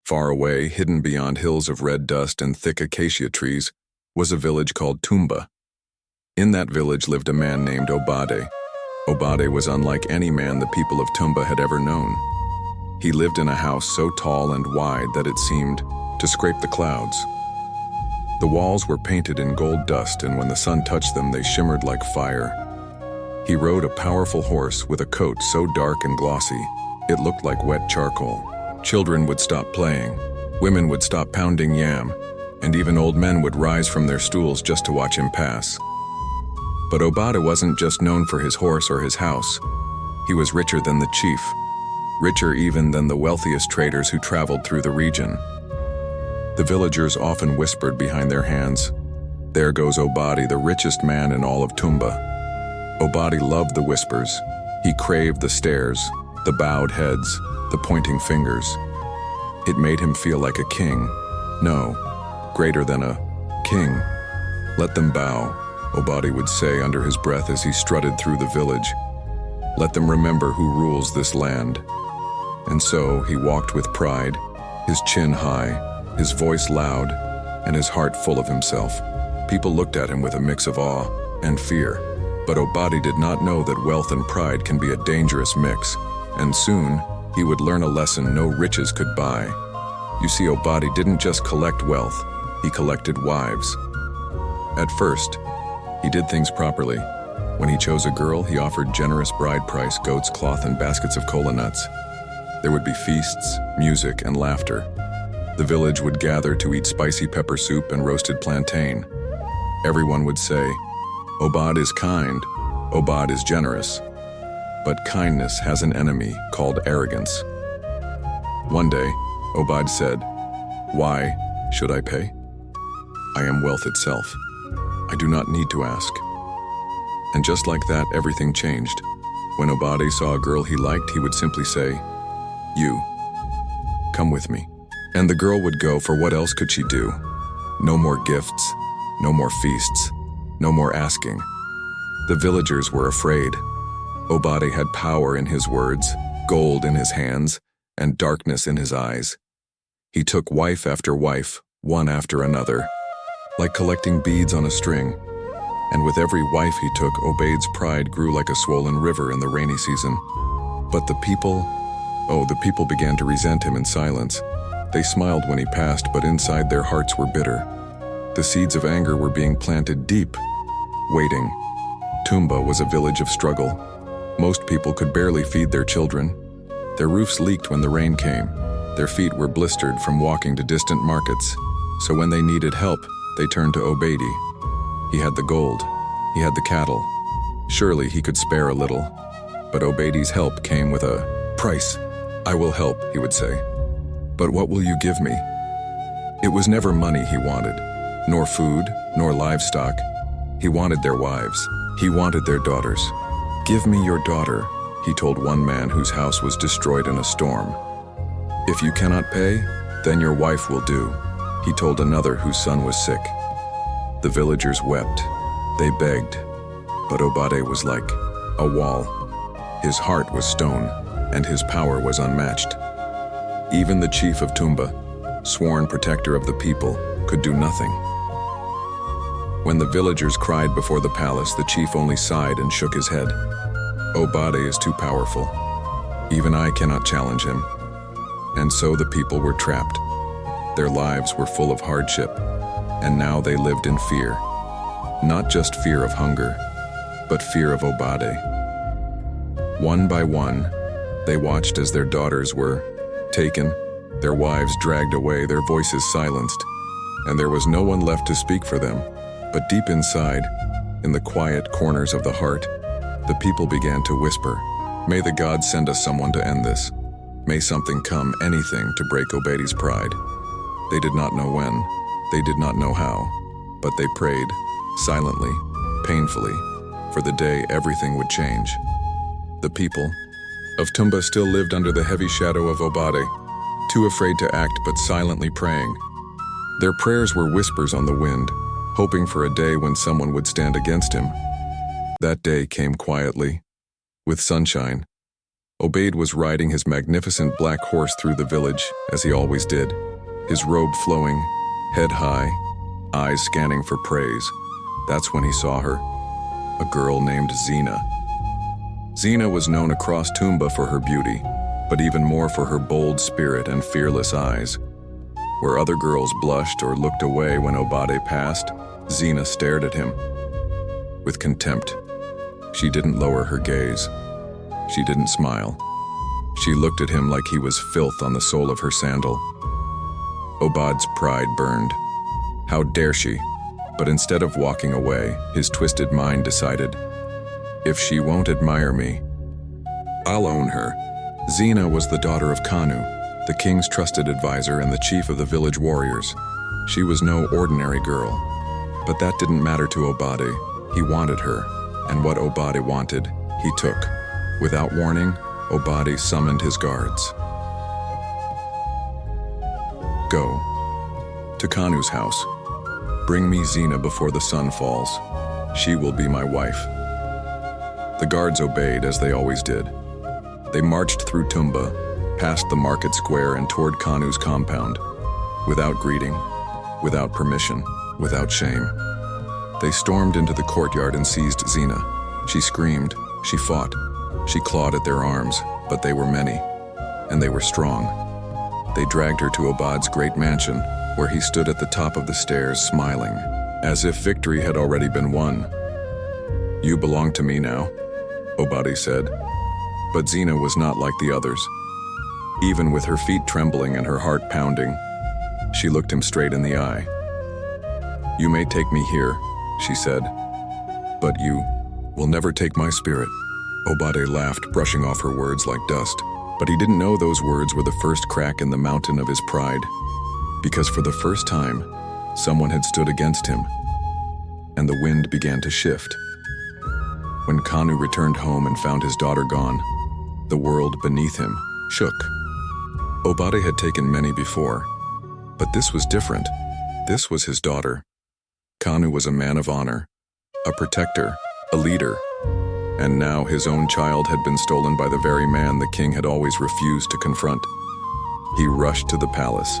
Far away, hidden beyond hills of red dust and thick acacia trees, was a village called Tumba. In that village lived a man named Obade. Obade was unlike any man the people of Tumba had ever known. He lived in a house so tall and wide that it seemed to scrape the clouds. The walls were painted in gold dust, and when the sun touched them, they shimmered like fire. He rode a powerful horse with a coat so dark and glossy, it looked like wet charcoal. Children would stop playing, women would stop pounding yam, and even old men would rise from their stools just to watch him pass. But Obade wasn't just known for his horse or his house. He was richer than the chief, richer even than the wealthiest traders who traveled through the region. The villagers often whispered behind their hands, "There goes Obade, the richest man in all of Tumba." Obade loved the whispers. He craved the stares, the bowed heads, the pointing fingers. It made him feel like a king. No, greater than a king. "Let them bow," Obade would say under his breath as he strutted through the village. "Let them remember who rules this land." And so he walked with pride, his chin high, his voice loud, and his heart full of himself. People looked at him with a mix of awe and fear. But Obade did not know that wealth and pride can be a dangerous mix, and soon he would learn a lesson no riches could buy. You see, Obade didn't just collect wealth, he collected wives. At first, he did things properly. When he chose a girl, he offered generous bride price, goat's cloth, and baskets of kola nuts. There would be feasts, music, and laughter. The village would gather to eat spicy pepper soup and roasted plantain. Everyone would say, "Obade is kind, Obade is generous." But kindness has an enemy called arrogance. One day, Obade said, "Why should I pay? I am wealth itself. I do not need to ask." And just like that, everything changed. When Obade saw a girl he liked, he would simply say, "You, come with me." And the girl would go, for what else could she do? No more gifts, no more feasts, no more asking. The villagers were afraid. Obade had power in his words, gold in his hands, and darkness in his eyes. He took wife after wife, one after another, like collecting beads on a string. And with every wife he took, Obade's pride grew like a swollen river in the rainy season. But the people began to resent him in silence. They smiled when he passed, but inside their hearts were bitter. The seeds of anger were being planted deep, waiting. Tumba was a village of struggle. Most people could barely feed their children. Their roofs leaked when the rain came. Their feet were blistered from walking to distant markets. So when they needed help, they turned to Obade. He had the gold. He had the cattle. Surely he could spare a little. But Obade's help came with a price. "I will help," he would say. "But what will you give me?" It was never money he wanted, nor food, nor livestock. He wanted their wives. He wanted their daughters. "Give me your daughter," he told one man whose house was destroyed in a storm. "If you cannot pay, then your wife will do," he told another whose son was sick. The villagers wept. They begged. But Obade was like a wall. His heart was stone, and his power was unmatched. Even the chief of Tumba, sworn protector of the people, could do nothing. When the villagers cried before the palace, the chief only sighed and shook his head. "Obade is too powerful. Even I cannot challenge him." And so the people were trapped. Their lives were full of hardship, and now they lived in fear. Not just fear of hunger, but fear of Obade. One by one, they watched as their daughters were taken, their wives dragged away, their voices silenced, and there was no one left to speak for them. But deep inside, in the quiet corners of the heart, the people began to whisper, "May the gods send us someone to end this. May something come, anything, to break Obade's pride." They did not know when, they did not know how, but they prayed, silently, painfully, for the day everything would change. The people of Tumba still lived under the heavy shadow of Obade, too afraid to act but silently praying. Their prayers were whispers on the wind, hoping for a day when someone would stand against him. That day came quietly, with sunshine, Obaid was riding his magnificent black horse through the village, as he always did, his robe flowing, head high, eyes scanning for praise. That's when he saw her, a girl named Zina. Zina was known across Tumba for her beauty, but even more for her bold spirit and fearless eyes. Where other girls blushed or looked away when Obade passed, Zina stared at him. With contempt, she didn't lower her gaze. She didn't smile. She looked at him like he was filth on the sole of her sandal. Obad's pride burned. How dare she? But instead of walking away, his twisted mind decided, if she won't admire me, I'll own her. Zina was the daughter of Kanu, the king's trusted advisor and the chief of the village warriors. She was no ordinary girl. But that didn't matter to Obade. He wanted her, and what Obade wanted, he took. Without warning, Obade summoned his guards. Go to Kanu's house. Bring me Zina before the sun falls. She will be my wife. The guards obeyed as they always did. They marched through Tumba, past the market square and toward Kanu's compound. Without greeting, without permission, without shame. They stormed into the courtyard and seized Zina. She screamed, she fought, she clawed at their arms, but they were many, and they were strong. They dragged her to Obad's great mansion, where he stood at the top of the stairs smiling, as if victory had already been won. You belong to me now, Obade said. But Zina was not like the others. Even with her feet trembling and her heart pounding, she looked him straight in the eye. You may take me here, she said, but you will never take my spirit. Obade laughed, brushing off her words like dust. But he didn't know those words were the first crack in the mountain of his pride. Because for the first time, someone had stood against him, and the wind began to shift. When Kanu returned home and found his daughter gone, the world beneath him shook. Obade had taken many before, but this was different. This was his daughter. Kanu was a man of honor, a protector, a leader, and now his own child had been stolen by the very man the king had always refused to confront. He rushed to the palace,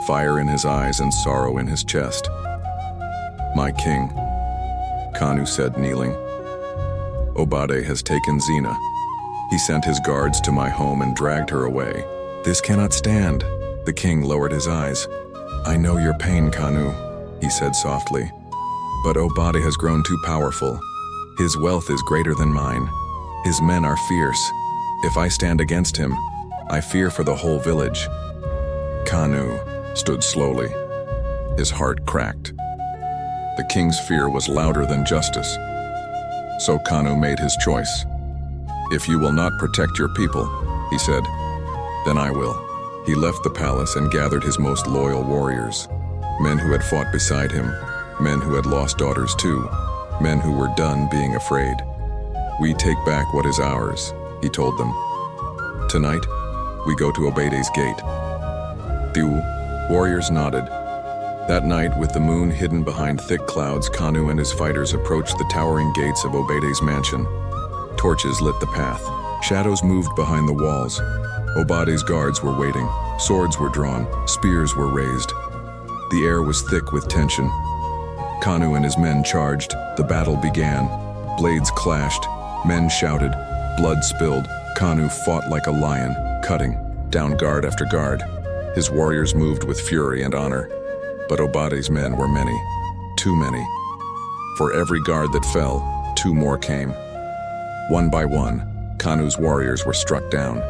fire in his eyes and sorrow in his chest. My king, Kanu said, kneeling. Obade has taken Zina. He sent his guards to my home and dragged her away. This cannot stand. The king lowered his eyes. I know your pain, Kanu, he said softly. But Obade has grown too powerful. His wealth is greater than mine. His men are fierce. If I stand against him, I fear for the whole village. Kanu stood slowly. His heart cracked. The king's fear was louder than justice. So Kanu made his choice. If you will not protect your people, he said, then I will. He left the palace and gathered his most loyal warriors, men who had fought beside him, men who had lost daughters too, men who were done being afraid. We take back what is ours, he told them. Tonight, we go to Obade's gate. The warriors nodded. That night, with the moon hidden behind thick clouds, Kanu and his fighters approached the towering gates of Obade's mansion. Torches lit the path. Shadows moved behind the walls. Obade's guards were waiting. Swords were drawn. Spears were raised. The air was thick with tension. Kanu and his men charged. The battle began. Blades clashed. Men shouted. Blood spilled. Kanu fought like a lion, cutting down guard after guard. His warriors moved with fury and honor. But Obade's men were many. Too many. For every guard that fell, two more came. One by one, Kanu's warriors were struck down.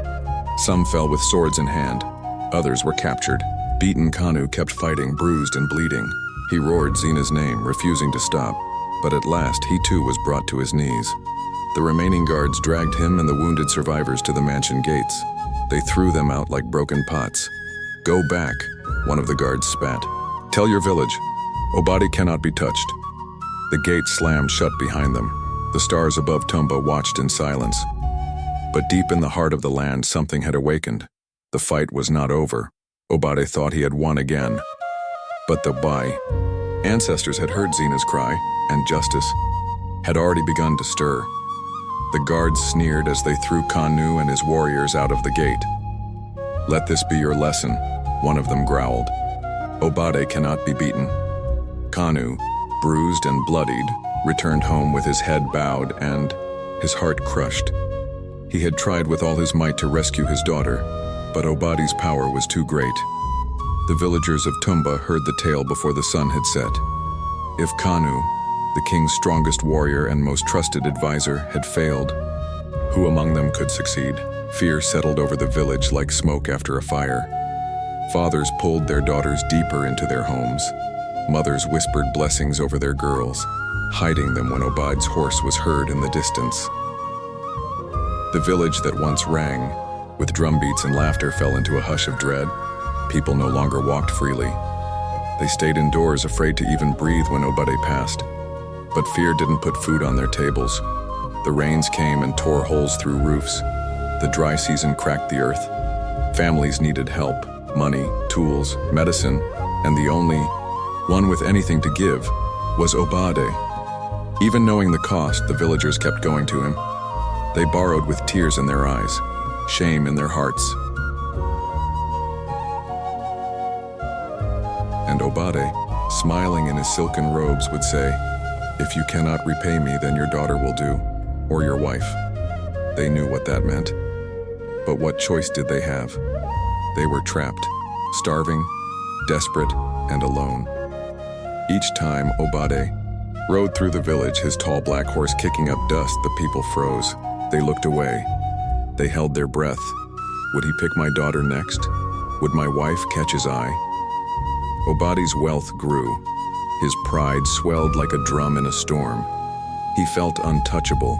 Some fell with swords in hand. Others were captured. Beaten, Kanu kept fighting, bruised and bleeding. He roared Zina's name, refusing to stop. But at last, he too was brought to his knees. The remaining guards dragged him and the wounded survivors to the mansion gates. They threw them out like broken pots. Go back, one of the guards spat. Tell your village, Obade cannot be touched. The gate slammed shut behind them. The stars above Tumba watched in silence. But deep in the heart of the land, something had awakened. The fight was not over. Obade thought he had won again. But the ancestors had heard Zina's cry, and justice had already begun to stir. The guards sneered as they threw Kanu and his warriors out of the gate. "Let this be your lesson," one of them growled. "Obade cannot be beaten." Kanu, bruised and bloodied, returned home with his head bowed and his heart crushed. He had tried with all his might to rescue his daughter, but Obade's power was too great. The villagers of Tumba heard the tale before the sun had set. If Kanu, the king's strongest warrior and most trusted advisor, had failed, who among them could succeed? Fear settled over the village like smoke after a fire. Fathers pulled their daughters deeper into their homes. Mothers whispered blessings over their girls, hiding them when Obade's horse was heard in the distance. The village that once rang with drumbeats and laughter fell into a hush of dread. People no longer walked freely. They stayed indoors, afraid to even breathe when Obade passed. But fear didn't put food on their tables. The rains came and tore holes through roofs. The dry season cracked the earth. Families needed help, money, tools, medicine, and the only one with anything to give was Obade. Even knowing the cost, the villagers kept going to him. They borrowed with tears in their eyes, shame in their hearts. And Obade, smiling in his silken robes, would say, "If you cannot repay me, then your daughter will do, or your wife." They knew what that meant. But what choice did they have? They were trapped, starving, desperate, and alone. Each time Obade rode through the village, his tall black horse kicking up dust, the people froze. They looked away. They held their breath. Would he pick my daughter next? Would my wife catch his eye? Obade's wealth grew. His pride swelled like a drum in a storm. He felt untouchable.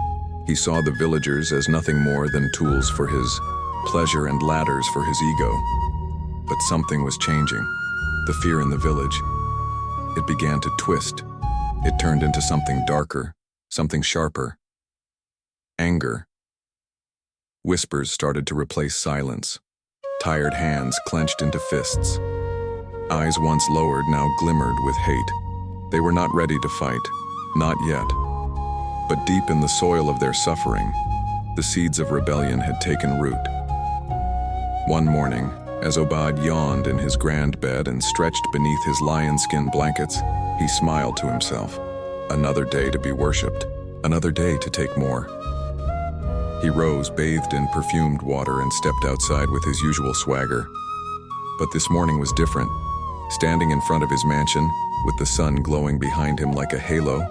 He saw the villagers as nothing more than tools for his pleasure and ladders for his ego. But something was changing. The fear in the village. It began to twist. It turned into something darker, something sharper. Anger. Whispers started to replace silence. Tired hands clenched into fists. Eyes once lowered now glimmered with hate. They were not ready to fight, not yet. But deep in the soil of their suffering, the seeds of rebellion had taken root. One morning, as Obade yawned in his grand bed and stretched beneath his lion-skin blankets, he smiled to himself. Another day to be worshipped, another day to take more. He rose, bathed in perfumed water, and stepped outside with his usual swagger. But this morning was different. Standing in front of his mansion, with the sun glowing behind him like a halo,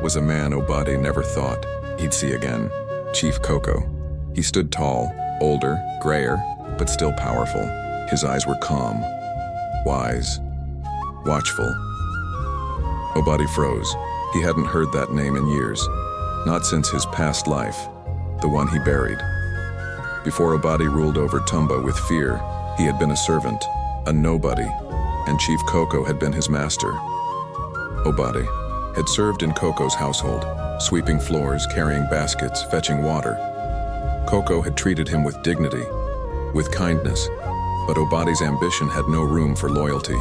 was a man Obade never thought he'd see again, Chief Coco. He stood tall, older, grayer, but still powerful. His eyes were calm, wise, watchful. Obade froze. He hadn't heard that name in years, not since his past life, the one he buried. Before Obade ruled over Tumba with fear, he had been a servant, a nobody, and Chief Coco had been his master. Obade had served in Coco's household, sweeping floors, carrying baskets, fetching water. Coco had treated him with dignity, with kindness, but Obade's ambition had no room for loyalty.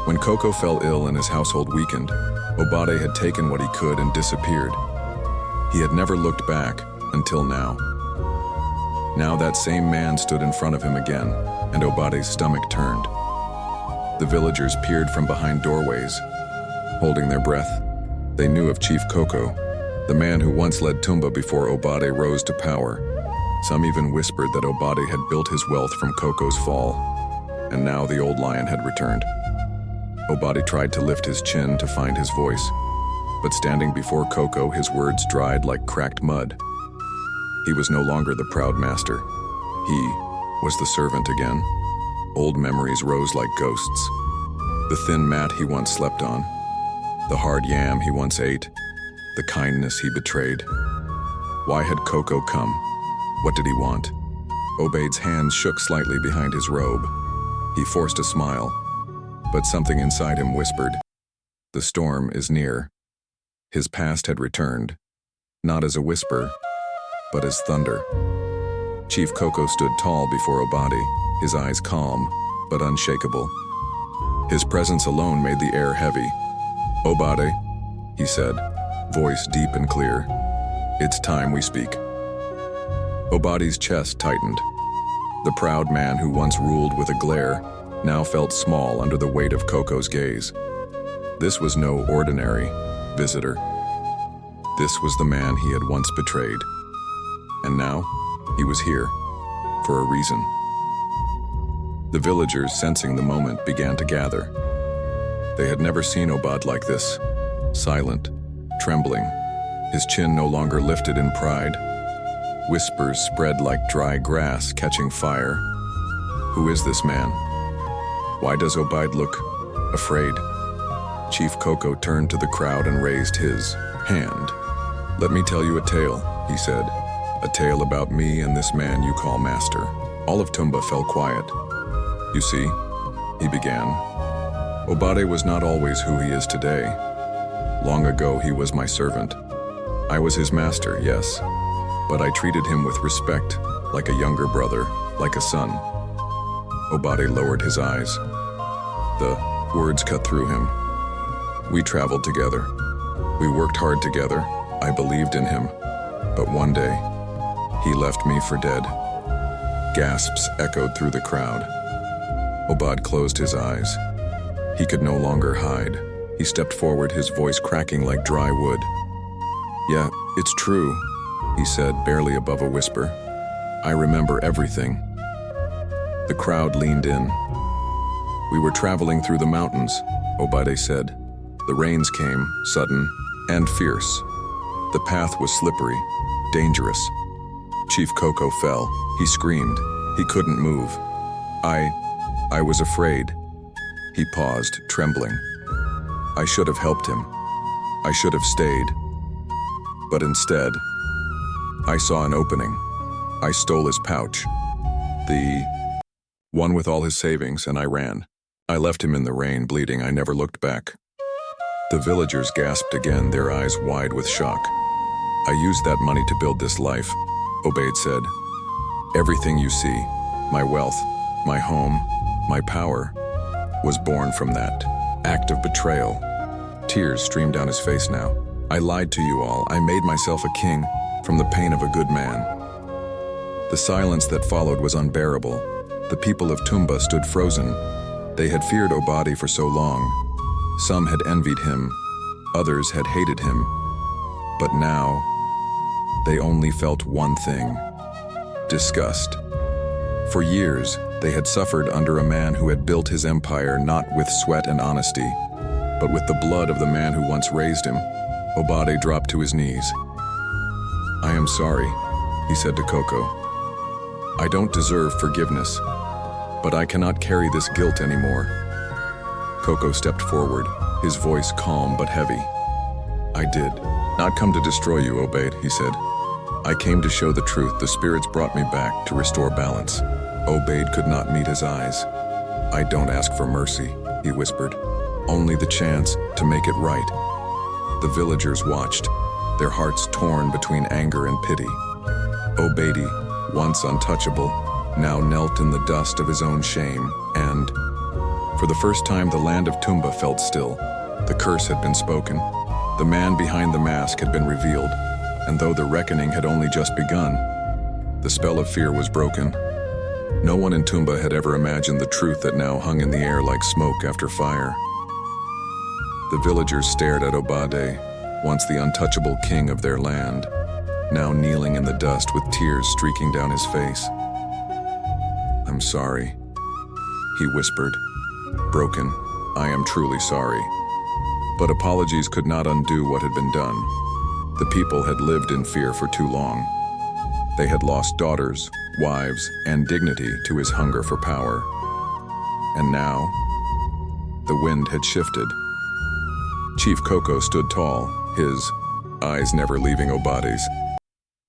When Coco fell ill and his household weakened, Obade had taken what he could and disappeared. He had never looked back until now. Now that same man stood in front of him again, and Obade's stomach turned. The villagers peered from behind doorways, holding their breath. They knew of Chief Coco, the man who once led Tumba before Obade rose to power. Some even whispered that Obade had built his wealth from Coco's fall, and now the old lion had returned. Obade tried to lift his chin to find his voice, but standing before Coco, his words dried like cracked mud. He was no longer the proud master. He was the servant again. Old memories rose like ghosts. The thin mat he once slept on, the hard yam he once ate, the kindness he betrayed. Why had Coco come? What did he want? Obade's hands shook slightly behind his robe. He forced a smile, but something inside him whispered, "The storm is near." His past had returned, not as a whisper, but as thunder. Chief Coco stood tall before Obade, his eyes calm, but unshakable. His presence alone made the air heavy. "Obade," he said, voice deep and clear, "it's time we speak." Obadi's chest tightened. The proud man who once ruled with a glare now felt small under the weight of Coco's gaze. This was no ordinary visitor. This was the man he had once betrayed. And now, he was here, for a reason. The villagers, sensing the moment, began to gather. They had never seen Obad like this, silent, trembling, his chin no longer lifted in pride. Whispers spread like dry grass catching fire. Who is this man? Why does Obad look afraid? Chief Coco turned to the crowd and raised his hand. "Let me tell you a tale," he said. "A tale about me and this man you call master." All of Tumba fell quiet. "You see," he began, "Obade was not always who he is today. Long ago he was my servant. I was his master, yes, but I treated him with respect, like a younger brother, like a son." Obade lowered his eyes. The words cut through him. "We traveled together. We worked hard together. I believed in him. But one day, he left me for dead." Gasps echoed through the crowd. Obad closed his eyes. He could no longer hide. He stepped forward, his voice cracking like dry wood. "Yeah, it's true," he said, barely above a whisper. "I remember everything." The crowd leaned in. "We were traveling through the mountains," Obade said. "The rains came, sudden and fierce. The path was slippery, dangerous. Chief Coco fell. He screamed. He couldn't move. I was afraid." He paused, trembling. "I should have helped him. I should have stayed. But instead, I saw an opening. I stole his pouch. The one with all his savings, and I ran. I left him in the rain, bleeding. I never looked back." The villagers gasped again, their eyes wide with shock. "I used that money to build this life," Obade said. "Everything you see, my wealth, my home, my power, was born from that act of betrayal." Tears streamed down his face now. "I lied to you all. I made myself a king from the pain of a good man." The silence that followed was unbearable. The people of Tumba stood frozen. They had feared Obadi for so long. Some had envied him. Others had hated him. But now, they only felt one thing: disgust. For years, they had suffered under a man who had built his empire not with sweat and honesty, but with the blood of the man who once raised him. Obade dropped to his knees. "I am sorry," he said to Coco. "I don't deserve forgiveness, but I cannot carry this guilt anymore." Coco stepped forward, his voice calm but heavy. "I did not come to destroy you, Obade," he said. "I came to show the truth. The spirits brought me back to restore balance." Obade could not meet his eyes. "I don't ask for mercy," he whispered. "Only the chance to make it right." The villagers watched, their hearts torn between anger and pity. Obade, once untouchable, now knelt in the dust of his own shame, and, for the first time, the land of Tumba felt still. The curse had been spoken. The man behind the mask had been revealed, and though the reckoning had only just begun, the spell of fear was broken. No one in Tumba had ever imagined the truth that now hung in the air like smoke after fire. The villagers stared at Obade, once the untouchable king of their land, now kneeling in the dust with tears streaking down his face. "I'm sorry," he whispered, broken. "I am truly sorry." But apologies could not undo what had been done. The people had lived in fear for too long. They had lost daughters, wives, and dignity to his hunger for power. And now, the wind had shifted. Chief Coco stood tall, his eyes never leaving Obade's.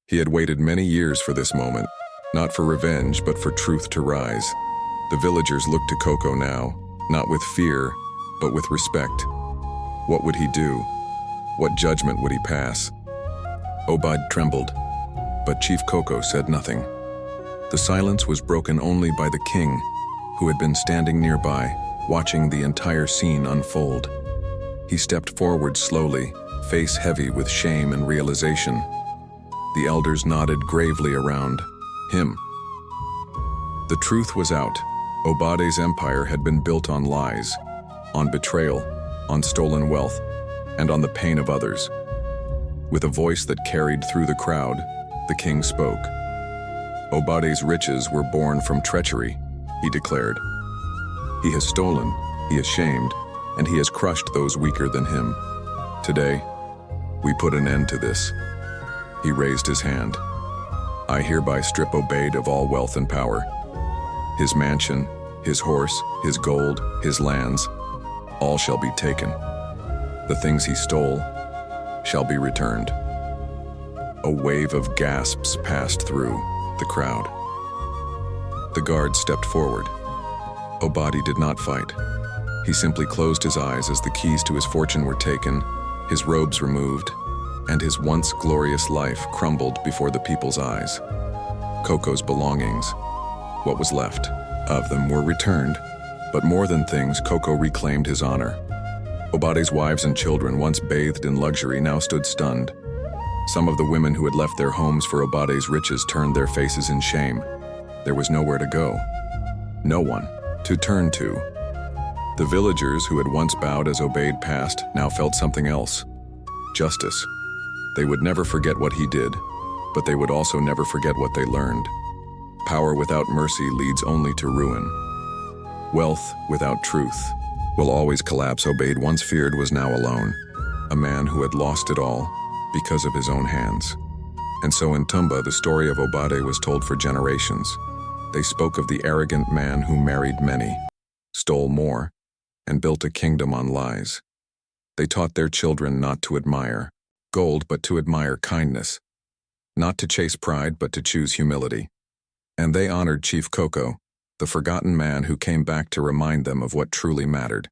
He had waited many years for this moment, not for revenge, but for truth to rise. The villagers looked to Coco now, not with fear, but with respect. What would he do? What judgment would he pass? Obad trembled, but Chief Coco said nothing. The silence was broken only by the king, who had been standing nearby, watching the entire scene unfold. He stepped forward slowly, face heavy with shame and realization. The elders nodded gravely around, him. The truth was out. Obade's empire had been built on lies, on betrayal, on stolen wealth, and on the pain of others. With a voice that carried through the crowd, the king spoke. Obade's riches were born from treachery, he declared. He has stolen, he has shamed, and he has crushed those weaker than him. Today, we put an end to this. He raised his hand. I hereby strip Obade of all wealth and power. His mansion, his horse, his gold, his lands, all shall be taken. The things he stole shall be returned. A wave of gasps passed through the crowd. The guard stepped forward. Obade did not fight. He simply closed his eyes as the keys to his fortune were taken, his robes removed, and his once glorious life crumbled before the people's eyes. Coco's belongings, what was left of them, were returned, but more than things, Coco reclaimed his honor. Obade's wives and children, once bathed in luxury, now stood stunned. Some of the women who had left their homes for Obade's riches turned their faces in shame. There was nowhere to go, no one to turn to. The villagers who had once bowed as Obade passed now felt something else: justice. They would never forget what he did, but they would also never forget what they learned. Power without mercy leads only to ruin. Wealth without truth will always collapse. Obade, once feared, was now alone, a man who had lost it all because of his own hands. And so in Tumba, the story of Obade was told for generations. They spoke of the arrogant man who married many, stole more, and built a kingdom on lies. They taught their children not to admire gold, but to admire kindness, not to chase pride, but to choose humility. And they honored Chief Coco, the forgotten man who came back to remind them of what truly mattered.